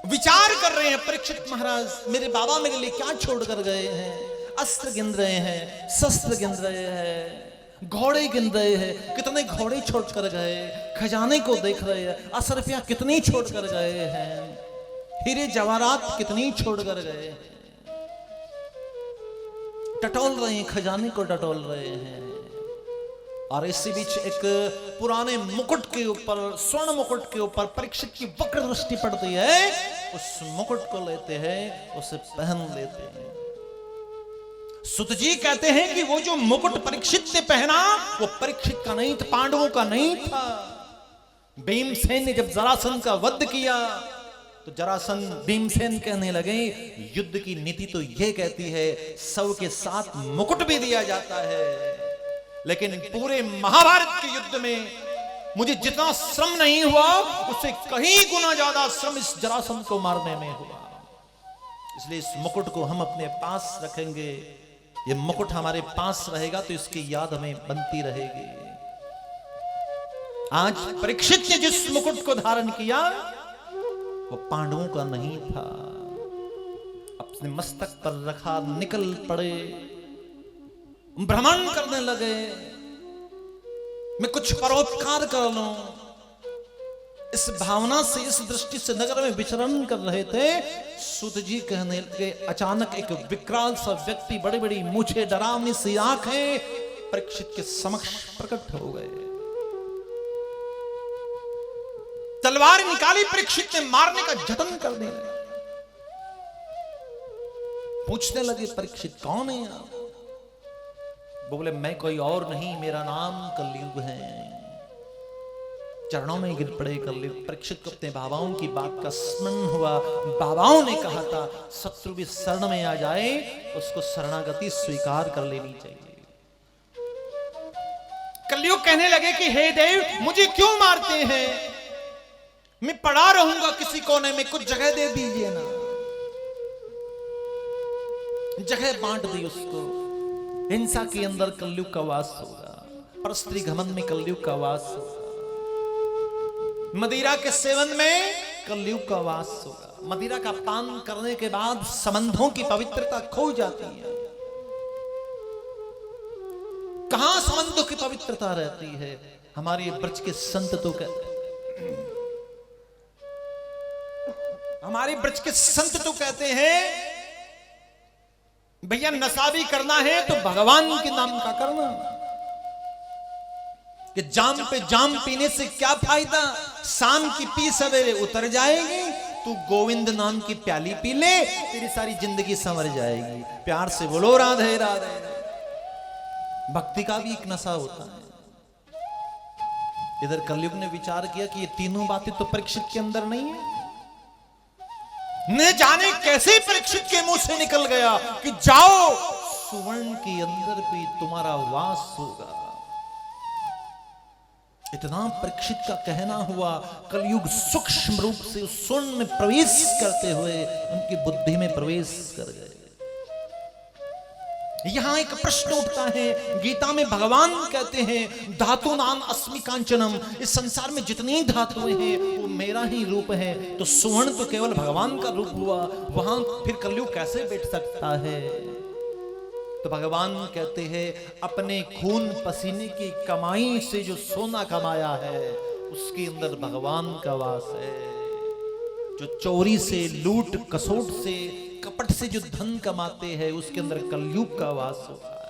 विचार कर रहे हैं परीक्षित महाराज, मेरे बाबा मेरे लिए क्या छोड़ कर गए हैं। अस्त्र गिन रहे हैं, शस्त्र गिन रहे हैं, घोड़े गिन रहे हैं, कितने घोड़े छोड़ कर गए, खजाने को देख रहे हैं, असरफियां कितनी छोड़ कर गए हैं, हीरे जवाहरात कितनी छोड़ कर गए हैं, टटोल रहे हैं, खजाने को टटोल रहे हैं। और इसी बीच एक पुराने मुकुट के ऊपर, स्वर्ण मुकुट के ऊपर परीक्षित की वक्र दृष्टि पड़ती है। उस मुकुट को लेते हैं, उसे पहन लेते हैं। सुत जी कहते हैं कि वो जो मुकुट परीक्षित ने पहना वो परीक्षित का नहीं था, पांडवों का नहीं था। भीमसेन ने जब जरासंध का वध किया तो जरासंध भीमसेन कहने लगे युद्ध की नीति तो यह कहती है सब के साथ मुकुट भी दिया जाता है, लेकिन पूरे महाभारत के युद्ध में मुझे जितना श्रम नहीं हुआ उससे कहीं गुना ज्यादा श्रम इस जरासंध को मारने में हुआ। इसलिए इस मुकुट को हम अपने पास रखेंगे। ये मुकुट हमारे पास रहेगा तो इसकी याद हमें बनती रहेगी। आज परीक्षित ने जिस मुकुट को धारण किया वो पांडवों का नहीं था। अपने मस्तक पर रखा, निकल पड़े, भ्रमण करने लगे, मैं कुछ परोपकार कर लूं, इस भावना से, इस दृष्टि से नगर में विचरण कर रहे थे। सूत जी कहने लगे, अचानक एक विकराल सा व्यक्ति, बड़ी बड़ी मूछें, डरावनी सी आंखें परीक्षित के समक्ष प्रकट हो गए। तलवार निकाली, परीक्षित ने मारने का जतन करने लगे। पूछने लगे, परीक्षित कौन है आप? बोले, मैं कोई और नहीं, मेरा नाम कलयुग है। चरणों में गिर पड़े कलयुग। परीक्षित को अपने बाबाओं की बात का स्मरण हुआ। बाबाओं ने कहा था शत्रु भी शरण में आ जाए उसको शरणागति स्वीकार कर लेनी चाहिए। कलयुग कहने लगे कि हे देव, मुझे क्यों मारते हैं? मैं पड़ा रहूंगा किसी कोने में, कुछ जगह दे दीजिए ना। जगह बांट दी उसको। हिंसा के अंदर कलयुग का वास होगा, परस्त्री घमंड में कलयुग का वास होगा, मदिरा के सेवन में कलयुग का वास होगा। मदिरा का पान करने के बाद संबंधों की पवित्रता खो जाती है। कहां संबंधों की पवित्रता रहती है? हमारे ब्रज के संत तो हमारे ब्रज के संत तो कहते हैं भैया नशा भी करना है तो भगवान के नाम का करना। कि जाम पे जाम पीने से क्या फायदा, शाम की पी सवेरे उतर जाएगी। तू गोविंद नाम की प्याली पी ले, तेरी सारी जिंदगी संवर जाएगी। प्यार से बोलो राधे राधे। भक्ति का भी एक नशा होता है। इधर कलयुग ने विचार किया कि ये तीनों बातें तो परीक्षित के अंदर नहीं है। न जाने कैसे परीक्षित के मुंह से निकल गया कि जाओ, सुवर्ण के अंदर भी तुम्हारा वास होगा। इतना परीक्षित का कहना हुआ, कलयुग सूक्ष्म रूप से उस स्वर्ण में प्रवेश करते हुए उनकी बुद्धि में प्रवेश कर गए। यहां एक प्रश्न उठता है। गीता में भगवान कहते हैं धातु नाम अस्मि कांचनम। इस संसार में जितनी धातुएं हैं वो मेरा ही रूप है। तो सुवर्ण तो केवल भगवान का रूप हुआ, वहां फिर कलयुग कैसे बैठ सकता है? तो भगवान कहते हैं अपने खून पसीने की कमाई से जो सोना कमाया है उसके अंदर भगवान का वास है। जो चोरी से, लूट कसोट से, कपट से जो धन कमाते हैं उसके अंदर कलयुग का वास होगा।